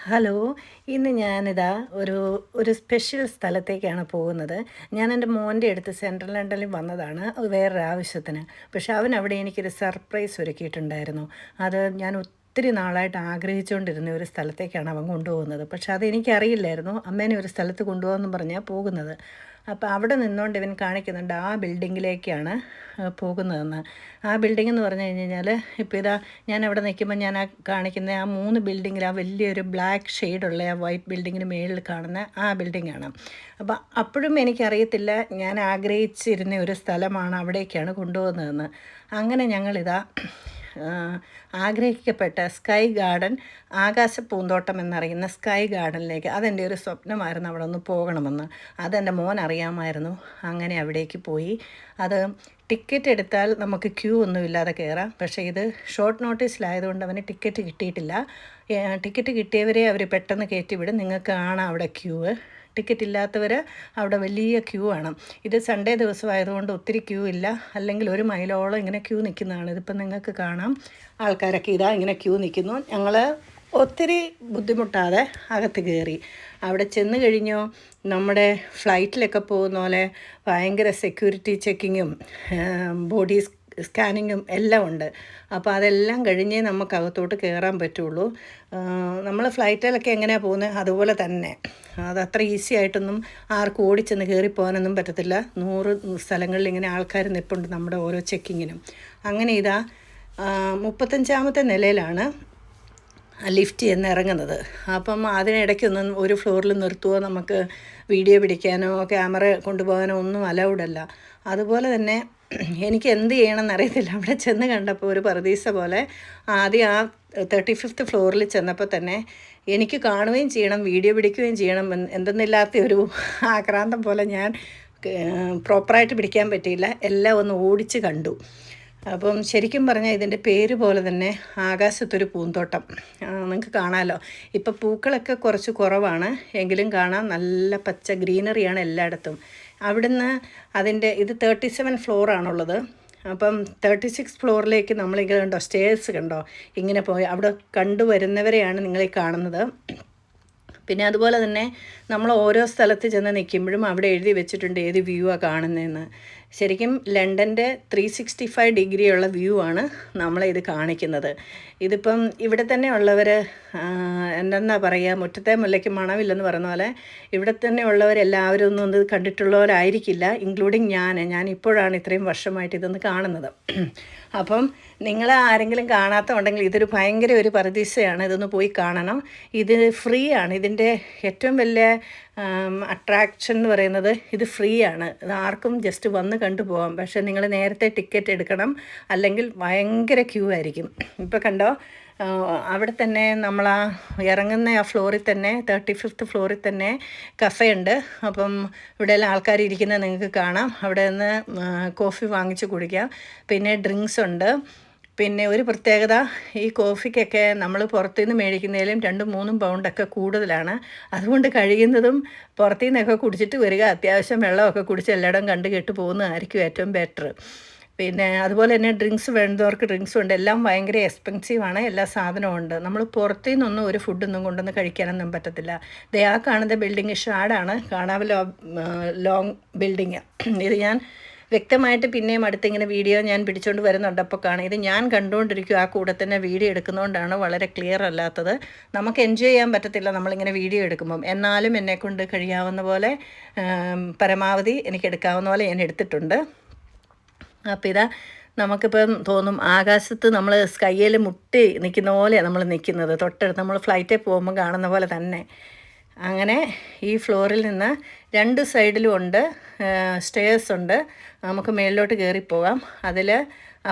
Hello. ഇന്ന് ഞാനിതാ ഒരു ഒരു സ്പെഷ്യൽ സ്ഥലത്തേക്കാണ് പോകുന്നത്. ഞാൻ എൻ്റെ മോൻ്റെ അടുത്ത് സെൻട്രൽ ലണ്ടനിൽ വന്നതാണ് വേറൊരു ആവശ്യത്തിന്. പക്ഷെ അവൻ അവിടെ എനിക്കൊരു സർപ്രൈസ് ഒരുക്കിയിട്ടുണ്ടായിരുന്നു. അത് ഞാൻ ഒത്തിരി നാളായിട്ട് ആഗ്രഹിച്ചുകൊണ്ടിരുന്ന ഒരു സ്ഥലത്തേക്കാണ് അവൻ കൊണ്ടുപോകുന്നത്. പക്ഷെ അതെനിക്കറിയില്ലായിരുന്നു അമ്മേനെ ഒരു സ്ഥലത്ത് കൊണ്ടുപോകാമെന്ന് പറഞ്ഞാൽ പോകുന്നത്. അപ്പോൾ അവിടെ നിന്നുകൊണ്ട് ഇവൻ കാണിക്കുന്നുണ്ട് ആ ബിൽഡിങ്ങിലേക്കാണ് പോകുന്നതെന്ന്. ആ ബിൽഡിംഗ് എന്ന് പറഞ്ഞു കഴിഞ്ഞാൽ ഇപ്പോൾ ഇതാ ഞാൻ അവിടെ നിൽക്കുമ്പോൾ ഞാൻ ആ കാണിക്കുന്ന ആ 3 ബിൽഡിങ്ങിൽ ആ വലിയൊരു ബ്ലാക്ക് ഷെയ്ഡുള്ള ആ വൈറ്റ് ബിൽഡിങ്ങിന് മേളിൽ കാണുന്ന ആ ബിൽഡിങ്ങാണ്. അപ്പോൾ അപ്പോഴും എനിക്കറിയത്തില്ല ഞാൻ ആഗ്രഹിച്ചിരുന്ന ഒരു സ്ഥലമാണ് അവിടേക്കാണ് കൊണ്ടുപോകുന്നതെന്ന്. അങ്ങനെ ഞങ്ങളിതാ ആഗ്രഹിക്കപ്പെട്ട സ്കൈ ഗാർഡൻ, ആകാശ പൂന്തോട്ടം എന്നറിയുന്ന സ്കൈ ഗാർഡനിലേക്ക്, അതെൻ്റെ ഒരു സ്വപ്നമായിരുന്നു അവിടെ ഒന്ന് പോകണമെന്ന്. അതെൻ്റെ മോൻ അറിയാമായിരുന്നു. അങ്ങനെ അവിടേക്ക് പോയി. അത് ടിക്കറ്റ് എടുത്താൽ നമുക്ക് ക്യൂ ഒന്നുമില്ലാതെ കയറാം. പക്ഷേ ഇത് ഷോർട്ട് നോട്ടീസിലായതുകൊണ്ട് അവന് ടിക്കറ്റ് കിട്ടിയിട്ടില്ല. ടിക്കറ്റ് കിട്ടിയവരെ അവർ പെട്ടെന്ന് കയറ്റി വിടും. നിങ്ങൾക്ക് കാണാം അവിടെ ക്യൂ. ടിക്കറ്റ് ഇല്ലാത്തവർ അവിടെ വലിയ ക്യൂ ആണ്. ഇത് സൺഡേ ദിവസമായതുകൊണ്ട് ഒത്തിരി ക്യൂ ഇല്ല. അല്ലെങ്കിൽ 1 മൈലോളം ഇങ്ങനെ ക്യൂ നിൽക്കുന്നതാണ്. ഇതിപ്പം നിങ്ങൾക്ക് കാണാം, ആൾക്കാരൊക്കെ ഇതാ ഇങ്ങനെ ക്യൂ നിൽക്കുന്നു. ഞങ്ങൾ ഒത്തിരി ബുദ്ധിമുട്ടാതെ അകത്ത് കയറി. അവിടെ ചെന്ന് കഴിഞ്ഞോ നമ്മുടെ ഫ്ലൈറ്റിലൊക്കെ പോകുന്ന പോലെ ഭയങ്കര സെക്യൂരിറ്റി ചെക്കിങ്ങും ബോഡി സ്കാനിങ്ങും എല്ലാം ഉണ്ട്. അപ്പോൾ അതെല്ലാം കഴിഞ്ഞേ നമുക്ക് അകത്തോട്ട് കയറാൻ പറ്റുള്ളൂ. നമ്മൾ ഫ്ലൈറ്റിലൊക്കെ എങ്ങനെയാണ് പോകുന്നത് അതുപോലെ തന്നെ. അതത്ര ഈസി ആയിട്ടൊന്നും ആർക്കും ഓടിച്ചെന്ന് കയറിപ്പോകാനൊന്നും പറ്റത്തില്ല. 100 സ്ഥലങ്ങളിൽ ഇങ്ങനെ ആൾക്കാർ നിൽപ്പുണ്ട് നമ്മുടെ ഓരോ ചെക്കിങ്ങിനും. അങ്ങനെ ഇതാ 35ാമത്തെ നിലയിലാണ് ലിഫ്റ്റ് ചെന്ന് ഇറങ്ങുന്നത്. അപ്പം അതിനിടയ്ക്കൊന്നും ഒരു ഫ്ലോറിൽ നിർത്തുകയോ നമുക്ക് വീഡിയോ പിടിക്കാനോ ക്യാമറ കൊണ്ടുപോകാനോ ഒന്നും അലൗഡല്ല. അതുപോലെ തന്നെ എനിക്ക് എന്ത് ചെയ്യണമെന്ന് അറിയത്തില്ല. അവിടെ ചെന്ന് കണ്ടപ്പോൾ ഒരു പറുദീസ പോലെ. ആദ്യം ആ 35th ഫ്ലോറിൽ ചെന്നപ്പോൾ തന്നെ എനിക്ക് കാണുകയും ചെയ്യണം, വീഡിയോ പിടിക്കുകയും ചെയ്യണം എന്തെന്നില്ലാത്ത ഒരു ആക്രാന്തം പോലെ. ഞാൻ പ്രോപ്പറായിട്ട് പിടിക്കാൻ പറ്റിയില്ല, എല്ലാം ഒന്ന് ഓടിച്ച് കണ്ടു. അപ്പം ശരിക്കും പറഞ്ഞാൽ ഇതിൻ്റെ പേര് പോലെ തന്നെ ആകാശത്തൊരു പൂന്തോട്ടം. നിങ്ങൾക്ക് കാണാമല്ലോ. ഇപ്പം പൂക്കളൊക്കെ കുറച്ച് കുറവാണ്, എങ്കിലും കാണാം നല്ല പച്ച ഗ്രീനറിയാണ് എല്ലായിടത്തും. അവിടുന്ന് ഇത് 37 ഫ്ലോറാണുള്ളത്. അപ്പം 36 ഫ്ലോറിലേക്ക് നമ്മളിങ്ങനെ കണ്ടോ, സ്റ്റേഴ്സ് കണ്ടോ, ഇങ്ങനെ പോയി അവിടെ കണ്ടുവരുന്നവരെയാണ് നിങ്ങളീ കാണുന്നത്. പിന്നെ അതുപോലെ തന്നെ നമ്മൾ ഓരോ സ്ഥലത്ത് ചെന്ന് നിൽക്കുമ്പോഴും അവിടെ എഴുതി വെച്ചിട്ടുണ്ട് ഏത് വ്യൂ ആണ് കാണുന്നതെന്ന്. ശരിക്കും ലണ്ടൻ്റെ 365 ഡിഗ്രിയുള്ള വ്യൂ ആണ് നമ്മളെ ഇത് കാണിക്കുന്നത്. ഇതിപ്പം ഇവിടെ തന്നെ ഉള്ളവർ എന്തെന്നാ പറയുക, മുറ്റത്തെ മുല്ലയ്ക്ക് മണമില്ലെന്ന് പറയുന്ന പോലെ ഇവിടെ തന്നെ ഉള്ളവരെല്ലാവരും ഒന്നും ഇത് കണ്ടിട്ടുള്ളവരായിരിക്കില്ല, ഇൻക്ലൂഡിങ് ഞാൻ ഇപ്പോഴാണ് ഇത്രയും വർഷമായിട്ട് ഇതൊന്ന് കാണുന്നത്. അപ്പം നിങ്ങൾ ആരെങ്കിലും കാണാത്തതുണ്ടെങ്കിൽ ഇതൊരു ഭയങ്കര ഒരു പറുദീസയാണ്, ഇതൊന്ന് പോയി കാണണം. ഇത് ഫ്രീ ആണ്. ഇതിൻ്റെ ഏറ്റവും വലിയ അട്രാക്ഷൻ എന്ന് പറയുന്നത് ഇത് ഫ്രീ ആണ്. ഇത് ആർക്കും ജസ്റ്റ് വന്ന് കണ്ടു പോകാം. പക്ഷേ നിങ്ങൾ നേരത്തെ ടിക്കറ്റ് എടുക്കണം, അല്ലെങ്കിൽ ഭയങ്കര ക്യൂ ആയിരിക്കും. ഇപ്പോൾ കണ്ടോ, അവിടെ തന്നെ നമ്മൾ ആ ഇറങ്ങുന്ന ആ ഫ്ലോറിൽ തന്നെ 35th ഫ്ലോറിൽ തന്നെ കഫേ ഉണ്ട്. അപ്പം ഇവിടെ എല്ലാം ആൾക്കാർ ഇരിക്കുന്നത് നിങ്ങൾക്ക് കാണാം. അവിടെ നിന്ന് കോഫി വാങ്ങിച്ച് കുടിക്കാം. പിന്നെ ഡ്രിങ്ക്സ് ഉണ്ട്. പിന്നെ ഒരു പ്രത്യേകത, ഈ കോഫിക്കൊക്കെ നമ്മൾ പുറത്തുനിന്ന് മേടിക്കുന്നതിലും 2-3 പൗണ്ടൊക്കെ കൂടുതലാണ്. അതുകൊണ്ട് കഴിയുന്നതും പുറത്തു നിന്നൊക്കെ കുടിച്ചിട്ട് വരിക. അത്യാവശ്യം വെള്ളമൊക്കെ കുടിച്ച് എല്ലായിടം കണ്ട് കേട്ട് പോകുന്നതായിരിക്കും ഏറ്റവും ബെറ്റർ. പിന്നെ അതുപോലെ തന്നെ ഡ്രിങ്ക്സ് വേണ്ടവർക്ക് ഡ്രിങ്ക്സും ഉണ്ട്. എല്ലാം ഭയങ്കര എക്സ്പെൻസീവാണ്, എല്ലാ സാധനവും ഉണ്ട്. നമ്മൾ പുറത്തു നിന്നൊന്നും ഒരു ഫുഡൊന്നും കൊണ്ടൊന്ന് കഴിക്കാനൊന്നും പറ്റത്തില്ല. ആ കാണുന്ന ബിൽഡിങ് ഷാഡാണ്, കാണാമല്ലോ, ലോങ് ബിൽഡിങ്. ഇത് ഞാൻ വ്യക്തമായിട്ട് പിന്നെയും അടുത്തിങ്ങനെ വീഡിയോ ഞാൻ പിടിച്ചുകൊണ്ട് വരുന്നുണ്ട്. അപ്പോൾ കാണാം, ഇത് ഞാൻ കണ്ടുകൊണ്ടിരിക്കും, ആ കൂടെ തന്നെ വീഡിയോ എടുക്കുന്നതുകൊണ്ടാണ് വളരെ ക്ലിയർ അല്ലാത്തത്. നമുക്ക് എൻജോയ് ചെയ്യാൻ പറ്റത്തില്ല നമ്മളിങ്ങനെ വീഡിയോ എടുക്കുമ്പം. എന്നാലും എന്നെക്കൊണ്ട് കഴിയാവുന്ന പോലെ പരമാവധി എനിക്ക് എടുക്കാവുന്ന പോലെ ഞാൻ എടുത്തിട്ടുണ്ട്. അപ്പോൾ ഇതാ നമുക്കിപ്പം തോന്നും ആകാശത്ത് നമ്മൾ സ്കൈയിൽ മുട്ടി നിൽക്കുന്ന പോലെയാണ് നമ്മൾ നിൽക്കുന്നത്. തൊട്ടടുത്ത് നമ്മൾ ഫ്ലൈറ്റിൽ പോകുമ്പോൾ കാണുന്ന പോലെ തന്നെ. അങ്ങനെ ഈ ഫ്ലോറിൽ നിന്ന് 2 സൈഡിലും ഉണ്ട് സ്റ്റെയർസ് ഉണ്ട്, നമുക്ക് മേളിലോട്ട് കയറിപ്പോകാം. അതിൽ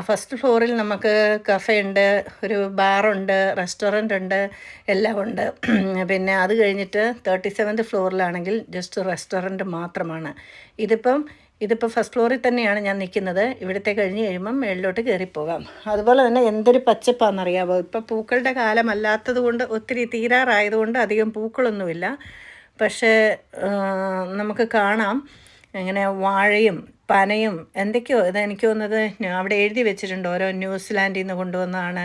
ഫസ്റ്റ് ഫ്ലോറിൽ നമുക്ക് കഫേ ഉണ്ട്, ഒരു ബാറുണ്ട്, റെസ്റ്റോറൻ്റ് ഉണ്ട്, എല്ലാം ഉണ്ട്. പിന്നെ അത് കഴിഞ്ഞിട്ട് 37th ഫ്ലോറിലാണെങ്കിൽ ജസ്റ്റ് റെസ്റ്റോറൻറ്റ് മാത്രമാണ്. ഇതിപ്പോൾ ഫസ്റ്റ് ഫ്ലോറിൽ തന്നെയാണ് ഞാൻ നിൽക്കുന്നത്. ഇവിടുത്തെ കഴിഞ്ഞ് കഴിയുമ്പം മേളിലോട്ട് കയറിപ്പോകാം. അതുപോലെ തന്നെ എന്തൊരു പച്ചപ്പാണെന്നറിയാമോ. ഇപ്പോൾ പൂക്കളുടെ കാലമല്ലാത്തത് കൊണ്ട്, ഒത്തിരി തീരാറായതുകൊണ്ട് അധികം പൂക്കളൊന്നുമില്ല. പക്ഷേ നമുക്ക് കാണാം ഇങ്ങനെ വാഴയും പനയും എന്തൊക്കെയോ ഇതെനിക്ക് തോന്നുന്നത് അവിടെ എഴുതി വെച്ചിട്ടുണ്ട് ഓരോ ന്യൂസിലാൻഡിൽ നിന്ന് കൊണ്ടുവന്നതാണ്,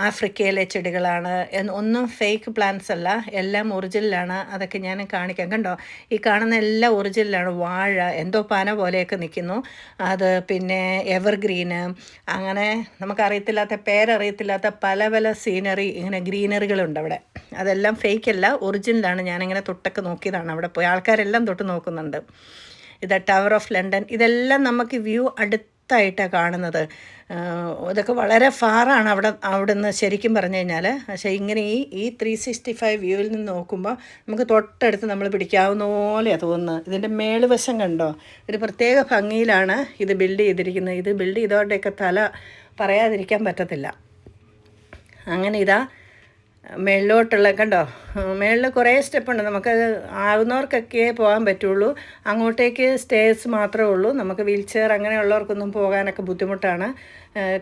ആഫ്രിക്കയിലെ ചെടികളാണ്, ഒന്നും ഫേക്ക് പ്ലാന്റ്സ് അല്ല, എല്ലാം ഒറിജിനലാണ്. അതൊക്കെ ഞാൻ കാണിക്കാം. കണ്ടോ, ഈ കാണുന്ന എല്ലാം ഒറിജിനലാണ്. വാഴ എന്തോ പന പോലെയൊക്കെ നിൽക്കുന്നു. അത് പിന്നെ എവർഗ്രീന്, അങ്ങനെ നമുക്കറിയത്തില്ലാത്ത പേരറിയത്തില്ലാത്ത പല പല സീനറി ഇങ്ങനെ ഗ്രീനറികളുണ്ട് അവിടെ. അതെല്ലാം ഫേക്ക് അല്ല, ഒറിജിനലാണ്. ഞാനിങ്ങനെ തൊട്ടൊക്കെ നോക്കിയതാണ്. അവിടെ പോയി ആൾക്കാരെല്ലാം തൊട്ട് നോക്കുന്നുണ്ട്. ഇത് ടവർ ഓഫ് ലണ്ടൻ, ഇതെല്ലാം നമുക്ക് വ്യൂ അടുത്തായിട്ടാണ് കാണുന്നത്. ഇതൊക്കെ വളരെ ഫാറാണ് അവിടെ നിന്ന് ശരിക്കും പറഞ്ഞു കഴിഞ്ഞാൽ. പക്ഷേ ഇങ്ങനെ ഈ 365 വ്യൂവിൽ നിന്ന് നോക്കുമ്പോൾ നമുക്ക് തൊട്ടടുത്ത് നമ്മൾ പിടിക്കാവുന്ന പോലെയാണ് തോന്നുന്നത്. ഇതിൻ്റെ മേളുവശം കണ്ടോ, ഒരു പ്രത്യേക ഭംഗിയിലാണ് ഇത് ബിൽഡ് ചെയ്തിരിക്കുന്നത്. ഇത് ബിൽഡ് ചെയ്തവരുടെയൊക്കെ തല പറയാതിരിക്കാൻ പറ്റത്തില്ല. അങ്ങനെ ഇതാ മേളിലോട്ടുള്ള കണ്ടോ, മേളിൽ കുറേ സ്റ്റെപ്പുണ്ട്. നമുക്ക് ആവുന്നവർക്കൊക്കെ പോകാൻ പറ്റുള്ളൂ. അങ്ങോട്ടേക്ക് സ്റ്റേഴ്സ് മാത്രമേ ഉള്ളൂ. നമുക്ക് വീൽ ചെയർ അങ്ങനെയുള്ളവർക്കൊന്നും പോകാനൊക്കെ ബുദ്ധിമുട്ടാണ്,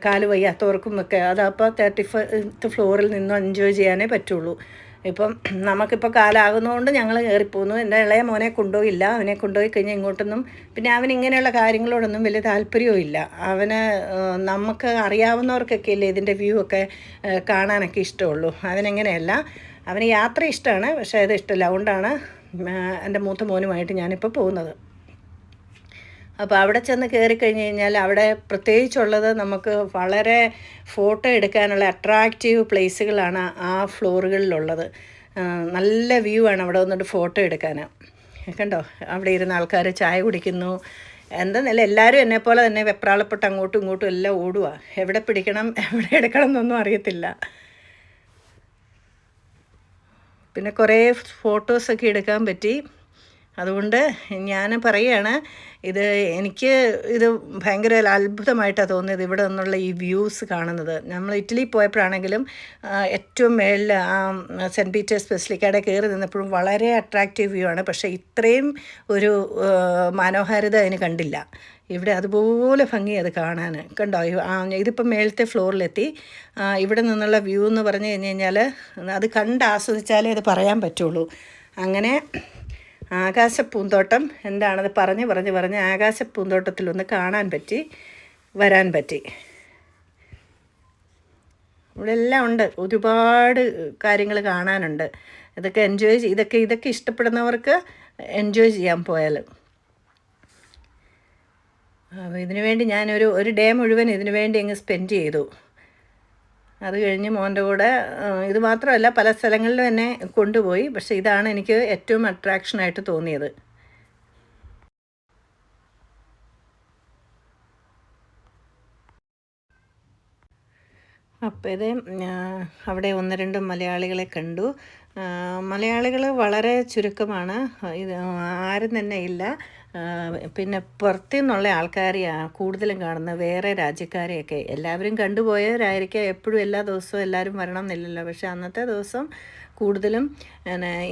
കാല് വയ്യാത്തവർക്കും ഒക്കെ. അതപ്പോൾ 35th ഫ്ലോറിൽ നിന്നും എൻജോയ് ചെയ്യാനേ പറ്റുള്ളൂ. ഇപ്പം നമുക്കിപ്പോൾ കാലാകുന്നതുകൊണ്ട് ഞങ്ങൾ കയറിപ്പോന്നു. എൻ്റെ ഇളയ മോനെ കൊണ്ടുപോയില്ല. അവനെ കൊണ്ടുപോയി കഴിഞ്ഞാൽ ഇങ്ങോട്ടൊന്നും, പിന്നെ അവന് ഇങ്ങനെയുള്ള കാര്യങ്ങളോടൊന്നും വലിയ താല്പര്യവും ഇല്ല. അവന് നമുക്ക് അറിയാവുന്നവർക്കൊക്കെ അല്ലേ ഇതിൻ്റെ വ്യൂ ഒക്കെ കാണാനൊക്കെ ഇഷ്ടമുള്ളൂ. അവനെങ്ങനെയല്ല, അവന് യാത്ര ഇഷ്ടമാണ്, പക്ഷേ അത് ഇഷ്ടമില്ല. അതുകൊണ്ടാണ് എൻ്റെ മൂത്ത മോനുമായിട്ട് ഞാനിപ്പോൾ പോകുന്നത്. അപ്പോൾ അവിടെ ചെന്ന് കയറിക്കഴിഞ്ഞ് കഴിഞ്ഞാൽ അവിടെ പ്രത്യേകിച്ചുള്ളത് നമുക്ക് വളരെ ഫോട്ടോ എടുക്കാനുള്ള അട്രാക്റ്റീവ് പ്ലേസുകളാണ് ആ ഫ്ലോറുകളിലുള്ളത്. നല്ല വ്യൂ ആണ് അവിടെ വന്നിട്ട് ഫോട്ടോ എടുക്കാൻ. കണ്ടോ, അവിടെ ഇരുന്ന ആൾക്കാർ ചായ കുടിക്കുന്നു. എന്തെന്നല്ല, എല്ലാവരും എന്നെപ്പോലെ തന്നെ വെപ്രാളപ്പെട്ട് അങ്ങോട്ടും ഇങ്ങോട്ടും എല്ലാം ഓടുക. എവിടെ പിടിക്കണം എവിടെ എടുക്കണം എന്നൊന്നും അറിയത്തില്ല. പിന്നെ കുറേ ഫോട്ടോസൊക്കെ എടുക്കാൻ പറ്റി. അതുകൊണ്ട് ഞാൻ പറയുകയാണ്, എനിക്ക് ഭയങ്കര അത്ഭുതമായിട്ടാണ് തോന്നിയത് ഇവിടെ നിന്നുള്ള ഈ വ്യൂസ് കാണുന്നത്. നമ്മൾ ഇറ്റലി പോയപ്പോഴാണെങ്കിലും ഏറ്റവും മേളിൽ സെൻറ്റ് പീറ്റേഴ്സ് ബസിലിക്കയുടെ കയറി നിന്നപ്പോഴും വളരെ അട്രാക്റ്റീവ് വ്യൂ ആണ്. പക്ഷേ ഇത്രയും ഒരു മനോഹാരിത അതിന് കണ്ടില്ല. ഇവിടെ അതുപോലെ ഭംഗി അത് കാണാൻ. കണ്ടോ, ഇതിപ്പം മേളത്തെ ഫ്ലോറിലെത്തി. ഇവിടെ നിന്നുള്ള വ്യൂ എന്ന് പറഞ്ഞു കഴിഞ്ഞാൽ അത് കണ്ട് ആസ്വദിച്ചാലേ അത് പറയാൻ പറ്റുള്ളൂ. അങ്ങനെ ആകാശപ്പൂന്തോട്ടം എന്താണത് പറഞ്ഞ് ആകാശപ്പൂന്തോട്ടത്തിലൊന്ന് കാണാൻ പറ്റി, വരാൻ പറ്റി. ഇവിടെ എല്ലാം ഉണ്ട്, ഒരുപാട് കാര്യങ്ങൾ കാണാനുണ്ട്. ഇതൊക്കെ ഇഷ്ടപ്പെടുന്നവർക്ക് എൻജോയ് ചെയ്യാൻ പോയാൽ. അപ്പോൾ ഇതിനു വേണ്ടി ഒരു ഡേ മുഴുവൻ ഇതിനു വേണ്ടി അങ്ങ് സ്പെൻഡ് ചെയ്തു. അത് കഴിഞ്ഞ് മോൻ്റെ കൂടെ ഇത് മാത്രമല്ല പല സ്ഥലങ്ങളിലും എന്നെ കൊണ്ടുപോയി. പക്ഷേ ഇതാണ് എനിക്ക് ഏറ്റവും അട്രാക്ഷനായിട്ട് തോന്നിയത്. അപ്പോൾ അവിടെ 1-2 മലയാളികളെ കണ്ടു. മലയാളികൾ വളരെ ചുരുക്കമാണ്, ഇത് ആരും തന്നെ ഇല്ല. പിന്നെ പുറത്തു നിന്നുള്ള ആൾക്കാരെയാണ് കൂടുതലും കാണുന്നത്, വേറെ രാജ്യക്കാരെയൊക്കെ. എല്ലാവരും കണ്ടുപോയവരായിരിക്കാം. എപ്പോഴും എല്ലാ ദിവസവും എല്ലാവരും വരണം എന്നില്ലല്ലോ. പക്ഷേ അന്നത്തെ ദിവസം കൂടുതലും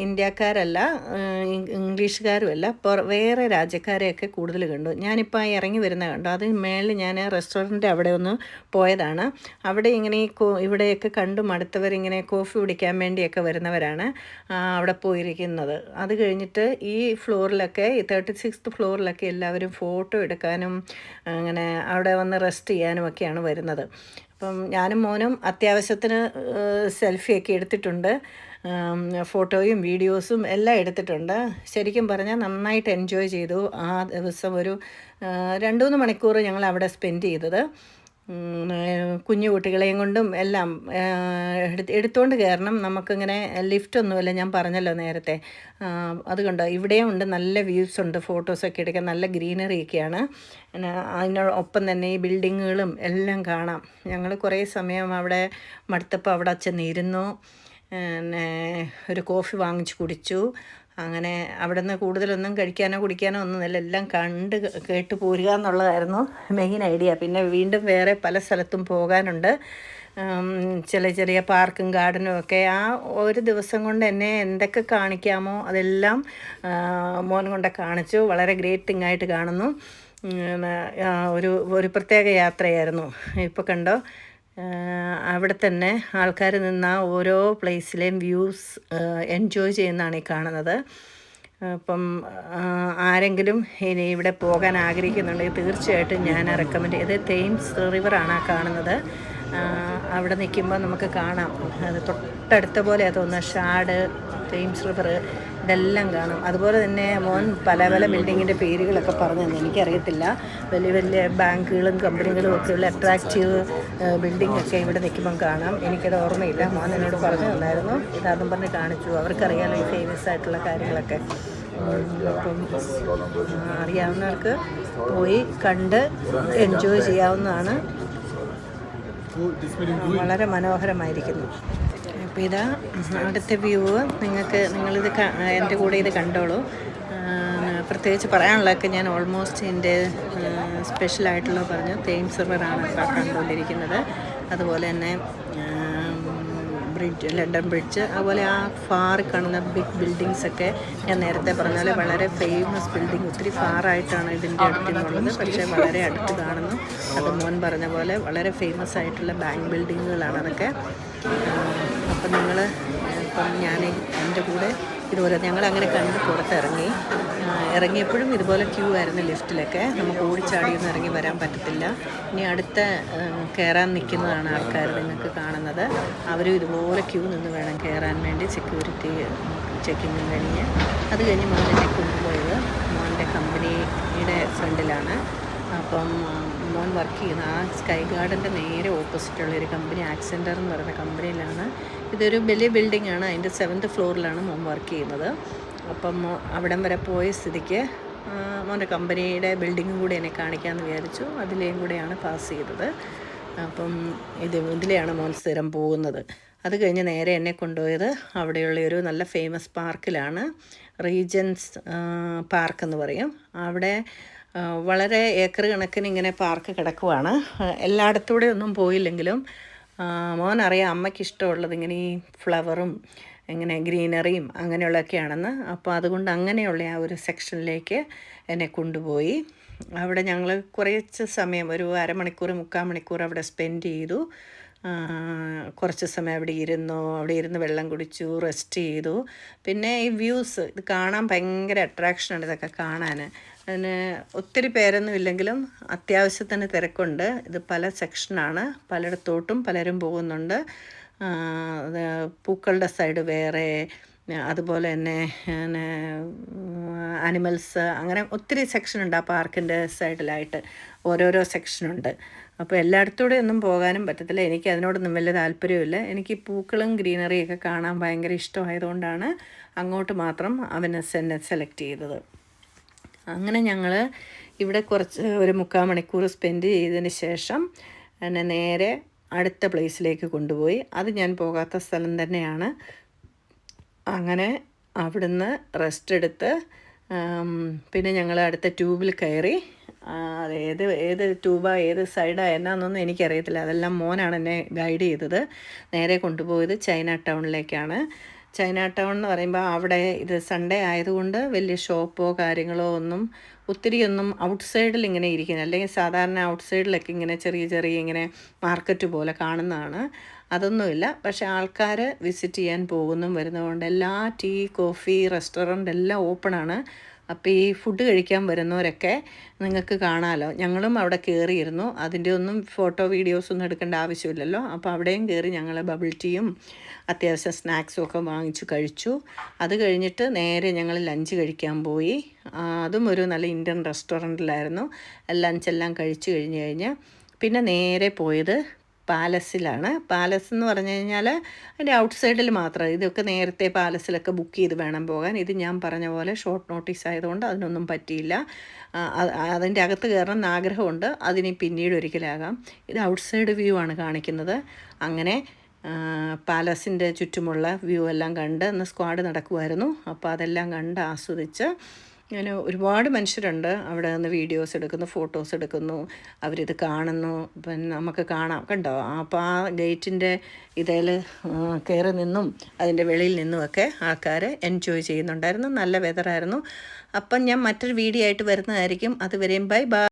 ഇന്ത്യക്കാരല്ല, ഇംഗ്ലീഷുകാരുമല്ല, വേറെ രാജ്യക്കാരെയൊക്കെ കൂടുതൽ കണ്ടു. ഞാനിപ്പോൾ ഇറങ്ങി വരുന്ന കണ്ടു. അത് മേളിൽ ഞാൻ റെസ്റ്റോറൻറ്റ് അവിടെ ഒന്ന് പോയതാണ്. അവിടെ ഇങ്ങനെ ഇവിടെയൊക്കെ കണ്ടു മടുത്തവരിങ്ങനെ കോഫി കുടിക്കാൻ വേണ്ടിയൊക്കെ വരുന്നവരാണ് അവിടെ പോയിരിക്കുന്നത്. അത് കഴിഞ്ഞിട്ട് ഈ ഫ്ലോറിലൊക്കെ, ഈ 36th ഫ്ലോറിലൊക്കെ എല്ലാവരും ഫോട്ടോ എടുക്കാനും അങ്ങനെ അവിടെ വന്ന് റെസ്റ്റ് ചെയ്യാനും ഒക്കെയാണ് വരുന്നത്. അപ്പം ഞാനും മോനും അത്യാവശ്യത്തിന് സെൽഫിയൊക്കെ എടുത്തിട്ടുണ്ട്. ഫോട്ടോയും വീഡിയോസും എല്ലാം എടുത്തിട്ടുണ്ട്. ശരിക്കും പറഞ്ഞാൽ നന്നായിട്ട് എൻജോയ് ചെയ്തു. ആ ദിവസം ഒരു 2-3 മണിക്കൂർ ഞങ്ങൾ അവിടെ സ്പെൻഡ് ചെയ്തത്. കുഞ്ഞു കുട്ടികളെയും കൊണ്ടും എല്ലാം എടുത്തുകൊണ്ട് കയറണം. നമുക്കിങ്ങനെ ലിഫ്റ്റൊന്നുമില്ല, ഞാൻ പറഞ്ഞല്ലോ നേരത്തെ. അതുകൊണ്ട് ഇവിടെയും ഉണ്ട്, നല്ല വ്യൂസ് ഉണ്ട്, ഫോട്ടോസൊക്കെ എടുക്കാൻ നല്ല ഗ്രീനറിയൊക്കെയാണ്. അതിനൊപ്പം തന്നെ ഈ ബിൽഡിങ്ങുകളും എല്ലാം കാണാം. ഞങ്ങൾ കുറേ സമയം അവിടെ മടുത്തപ്പോൾ അവിടെ ചെന്നിരുന്നു. ഒരു കോഫി വാങ്ങിച്ച് കുടിച്ചു. അങ്ങനെ അവിടെ നിന്ന് കൂടുതലൊന്നും കഴിക്കാനോ കുടിക്കാനോ ഒന്നുമില്ല, എല്ലാം കണ്ട് കേട്ട് പോരുക എന്നുള്ളതായിരുന്നു മെയിൻ ഐഡിയ. പിന്നെ വീണ്ടും വേറെ പല സ്ഥലത്തും പോകാനുണ്ട്, ചെറിയ പാർക്കും ഗാർഡനും ഒക്കെ. ആ ഒരു ദിവസം കൊണ്ട് എന്നെ എന്തൊക്കെ കാണിക്കാമോ അതെല്ലാം മോൻ കൊണ്ട് കാണിച്ചു. വളരെ ഗ്രേറ്റ് തിങ് ആയിട്ട് കാണുന്നു. ഒരു പ്രത്യേക യാത്രയായിരുന്നു. ഇപ്പോൾ കണ്ടോ, അവിടെ തന്നെ ആൾക്കാർ നിന്ന് ഓരോ പ്ലേസിലെയും വ്യൂസ് എൻജോയ് ചെയ്യുന്നതാണ് ഈ കാണുന്നത്. അപ്പം ആരെങ്കിലും ഇനി ഇവിടെ പോകാൻ ആഗ്രഹിക്കുന്നുണ്ടെങ്കിൽ തീർച്ചയായിട്ടും ഞാൻ റെക്കമെൻഡ് ചെയ്ത് തെയിംസ് റിവറാണ് ആ കാണുന്നത്. അവിടെ നിൽക്കുമ്പോൾ നമുക്ക് കാണാം, അത് തൊട്ടടുത്ത പോലെ തോന്നുന്നത്. ഷാഡ്, തെയിംസ് റിവർ ഇതെല്ലാം കാണും. അതുപോലെ തന്നെ മോൻ പല പല ബിൽഡിങ്ങിൻ്റെ പേരുകളൊക്കെ പറഞ്ഞു തന്നെ, എനിക്കറിയത്തില്ല. വലിയ വലിയ ബാങ്കുകളും കമ്പനികളും ഒക്കെയുള്ള അട്രാക്റ്റീവ് ബിൽഡിങ്ങൊക്കെ ഇവിടെ നിൽക്കുമ്പം കാണാം. എനിക്കത് ഓർമ്മയില്ല. മോൻ എന്നോട് പറഞ്ഞു തന്നായിരുന്നു, ഇതാദ്യം പറഞ്ഞ് കാണിച്ചു. അവർക്കറിയാലോ ഈ ഫേമസ് ആയിട്ടുള്ള കാര്യങ്ങളൊക്കെ. അപ്പം അറിയാവുന്നവർക്ക് പോയി കണ്ട് എൻജോയ് ചെയ്യാവുന്നതാണ്. വളരെ മനോഹരമായിരിക്കുന്നു. അപ്പോൾ ഇതാ അടുത്ത വ്യൂ. നിങ്ങളിത് എൻ്റെ കൂടെ ഇത് കണ്ടോളൂ. പ്രത്യേകിച്ച് പറയാനുള്ളതൊക്കെ ഞാൻ ഓൾമോസ്റ്റ് എൻ്റെ സ്പെഷ്യലായിട്ടുള്ളത് പറഞ്ഞു. തെയിംസ് റിവറാണ് കണ്ടുകൊണ്ടിരിക്കുന്നത്. അതുപോലെ തന്നെ ബ്രിഡ്ജ്, ലണ്ടൻ ബ്രിഡ്ജ്, അതുപോലെ ആ ഫാർ കാണുന്ന ബിഗ് ബിൽഡിങ്സൊക്കെ ഞാൻ നേരത്തെ പറഞ്ഞ പോലെ വളരെ ഫേമസ് ബിൽഡിംഗ്. ഒത്തിരി ഫാറായിട്ടാണ് ഇതിൻ്റെ അടുത്തുള്ളത്, പക്ഷേ വളരെ അടുത്ത് കാണുന്നു. അത് മോൻ പറഞ്ഞ പോലെ വളരെ ഫേമസ് ആയിട്ടുള്ള ബാങ്ക് ബിൽഡിങ്ങുകളാണ് അതൊക്കെ. അപ്പം ഇപ്പം ഞാൻ എൻ്റെ കൂടെ ഇതുപോലെ ഞങ്ങളങ്ങനെ കണ്ട് പുറത്തിറങ്ങി. ഇറങ്ങിയപ്പോഴും ഇതുപോലെ ക്യൂ ആയിരുന്നു ലിഫ്റ്റിലൊക്കെ. നമുക്ക് ഓടിച്ചാടിയൊന്നും ഇറങ്ങി വരാൻ പറ്റത്തില്ല. ഇനി അടുത്ത കയറാൻ നിൽക്കുന്നതാണ് ആൾക്കാർ നിങ്ങൾക്ക് കാണുന്നത്. അവരും ഇതുപോലെ ക്യൂ നിന്ന് വേണം കയറാൻ വേണ്ടി, സെക്യൂരിറ്റി ചെക്കിങ് കഴിഞ്ഞ്. അത് കഴിഞ്ഞ് മോൻ എന്നെ കൊണ്ടുപോയത് മോൻ്റെ കമ്പനിയുടെ ഫ്രണ്ടിലാണ്. അപ്പം മോൻ വർക്ക് ചെയ്യുന്ന ആ സ്കൈ ഗാർഡൻ്റെ നേരെ ഓപ്പോസിറ്റുള്ളൊരു കമ്പനി, ആക്സെൻറ്റർ എന്ന് പറയുന്ന കമ്പനിയിലാണ്. ഇതൊരു വലിയ ബിൽഡിംഗ് ആണ്. അതിൻ്റെ 7th ഫ്ലോറിലാണ് മോൻ വർക്ക് ചെയ്യുന്നത്. അപ്പം അവിടം വരെ പോയ സ്ഥിതിക്ക് മോൻ്റെ കമ്പനിയുടെ ബിൽഡിങ്ങും കൂടി എന്നെ കാണിക്കാമെന്ന് വിചാരിച്ചു. അതിലേയും കൂടെയാണ് പാസ് ചെയ്തത്. അപ്പം ഇതിലെയാണ് മോൻ സ്ഥിരം പോകുന്നത്. അത് കഴിഞ്ഞ് നേരെ എന്നെ കൊണ്ടുപോയത് അവിടെയുള്ള ഒരു നല്ല ഫേമസ് പാർക്കിലാണ്. റീജൻസ് പാർക്ക് എന്ന് പറയും. അവിടെ വളരെ ഏക്കർ കണക്കിന് ഇങ്ങനെ പാർക്ക് കിടക്കുവാണ്. എല്ലായിടത്തൂടെ ഒന്നും പോയില്ലെങ്കിലും മോനറിയാം അമ്മയ്ക്ക് ഇഷ്ടമുള്ളത് ഇങ്ങനെ ഈ ഫ്ലവറും ഇങ്ങനെ ഗ്രീനറിയും അങ്ങനെയുള്ളതൊക്കെയാണെന്ന്. അപ്പോൾ അതുകൊണ്ട് അങ്ങനെയുള്ള ആ ഒരു സെക്ഷനിലേക്ക് എന്നെ കൊണ്ടുപോയി. അവിടെ ഞങ്ങൾ കുറച്ച് സമയം, ഒരു അരമണിക്കൂർ 3/4 മണിക്കൂർ അവിടെ സ്പെൻഡ് ചെയ്തു. കുറച്ച് സമയം അവിടെ ഇരുന്ന് വെള്ളം കുടിച്ചു, റെസ്റ്റ് ചെയ്തു. പിന്നെ ഈ വ്യൂസ് ഇത് കാണാൻ ഭയങ്കര അട്രാക്ഷനാണ്. ഇതൊക്കെ കാണാൻ അതിന് ഒത്തിരി പേരൊന്നും ഇല്ലെങ്കിലും അത്യാവശ്യത്തിന് തിരക്കുണ്ട്. ഇത് പല സെക്ഷനാണ്, പലയിടത്തോട്ടും പലരും പോകുന്നുണ്ട്. പൂക്കളുടെ സൈഡ് വേറെ, അതുപോലെ തന്നെ ആനിമൽസ്, അങ്ങനെ ഒത്തിരി സെക്ഷനുണ്ട് ആ പാർക്കിൻ്റെ സൈഡിലായിട്ട്. ഓരോരോ സെക്ഷനുണ്ട്. അപ്പോൾ എല്ലായിടത്തൂടെ ഒന്നും പോകാനും പറ്റത്തില്ല. എനിക്ക് അതിനോടൊന്നും വലിയ താല്പര്യമില്ല. എനിക്ക് പൂക്കളും ഗ്രീനറിയൊക്കെ കാണാൻ ഭയങ്കര ഇഷ്ടമായതുകൊണ്ടാണ് അങ്ങോട്ട് മാത്രം എന്നെ സെലക്ട് ചെയ്തത്. അങ്ങനെ ഞങ്ങൾ ഇവിടെ ഒരു 3/4 മണിക്കൂർ സ്പെൻഡ് ചെയ്തതിന് ശേഷം എന്നെ നേരെ അടുത്ത പ്ലേസിലേക്ക് കൊണ്ടുപോയി. അത് ഞാൻ പോകാത്ത സ്ഥലം തന്നെയാണ്. അങ്ങനെ അവിടുന്ന് റെസ്റ്റ് എടുത്ത് പിന്നെ ഞങ്ങൾ അടുത്ത ട്യൂബിൽ കയറി. ഏത് ട്യൂബാണ്, ഏത് സൈഡാണ് എന്നാന്നൊന്നും എനിക്കറിയത്തില്ല. അതെല്ലാം മോനാണ് എന്നെ ഗൈഡ് ചെയ്തത്. നേരെ കൊണ്ടുപോയത് ചൈന ടൗണിലേക്കാണ്. ചൈന ടൗൺ എന്ന് പറയുമ്പോൾ അവിടെ ഇത് സൺഡേ ആയതുകൊണ്ട് വലിയ ഷോപ്പോ കാര്യങ്ങളോ ഒത്തിരിയൊന്നും ഔട്ട്സൈഡിൽ ഇങ്ങനെ ഇരിക്കുന്നത്, അല്ലെങ്കിൽ സാധാരണ ഔട്ട്സൈഡിലൊക്കെ ഇങ്ങനെ ചെറിയ ഇങ്ങനെ മാർക്കറ്റ് പോലെ കാണുന്നതാണ്. അതൊന്നുമില്ല. പക്ഷേ ആൾക്കാർ വിസിറ്റ് ചെയ്യാൻ വരുന്നതുകൊണ്ട് എല്ലാ ടീ, കോഫി, റെസ്റ്റോറൻറ്റ് എല്ലാം ഓപ്പണാണ്. അപ്പോൾ ഈ ഫുഡ് കഴിക്കാൻ വരുന്നവരൊക്കെ നിങ്ങൾക്ക് കാണാമല്ലോ. ഞങ്ങളും അവിടെ കയറിയിരുന്നു. അതിൻ്റെ ഒന്നും ഫോട്ടോ വീഡിയോസൊന്നും എടുക്കേണ്ട ആവശ്യമില്ലല്ലോ. അപ്പോൾ അവിടെയും കയറി ഞങ്ങൾ ബബിൾ ടീയും അത്യാവശ്യം സ്നാക്സും ഒക്കെ വാങ്ങിച്ചു കഴിച്ചു. അത് കഴിഞ്ഞിട്ട് നേരെ ഞങ്ങൾ ലഞ്ച് കഴിക്കാൻ പോയി. അതും ഒരു നല്ല ഇന്ത്യൻ റെസ്റ്റോറൻറ്റിലായിരുന്നു. ലഞ്ചെല്ലാം കഴിച്ചു കഴിഞ്ഞ് പിന്നെ നേരെ പോയത് പാലസിലാണ്. പാലസ് എന്ന് പറഞ്ഞു കഴിഞ്ഞാൽ അതിൻ്റെ ഔട്ട്സൈഡിൽ മാത്രം. ഇതൊക്കെ നേരത്തെ പാലസിലൊക്കെ ബുക്ക് ചെയ്ത് വേണം പോകാൻ. ഇത് ഞാൻ പറഞ്ഞ പോലെ ഷോർട്ട് നോട്ടീസ് ആയതുകൊണ്ട് അതിനൊന്നും പറ്റിയില്ല. അതിൻ്റെ അകത്ത് കയറണം എന്ന് ആഗ്രഹമുണ്ട്. അതിന് പിന്നീട് ഒരിക്കലാകാം. ഇത് ഔട്ട്സൈഡ് വ്യൂ ആണ് കാണിക്കുന്നത്. അങ്ങനെ പാലസിൻ്റെ ചുറ്റുമുള്ള വ്യൂ എല്ലാം കണ്ട് ഇന്ന് സ്ക്വാഡ് നടക്കുമായിരുന്നു. അപ്പോൾ അതെല്ലാം കണ്ട് ആസ്വദിച്ച് ഇങ്ങനെ ഒരുപാട് മനുഷ്യരുണ്ട് അവിടെ നിന്ന് വീഡിയോസ് എടുക്കുന്നു, ഫോട്ടോസ് എടുക്കുന്നു, അവരിത് കാണുന്നു. പിന്നെ നമുക്ക് കാണാം, കണ്ടോ. അപ്പോൾ ആ ഗേറ്റിൻ്റെ ഇതിൽ കയറി നിന്നും അതിൻ്റെ വെളിയിൽ നിന്നുമൊക്കെ ആൾക്കാർ എൻജോയ് ചെയ്യുന്നുണ്ടായിരുന്നു. നല്ല വെതറായിരുന്നു. അപ്പം ഞാൻ മറ്റൊരു വീഡിയോ ആയിട്ട് വരുന്നതായിരിക്കും. അതുവരെയും ബൈ.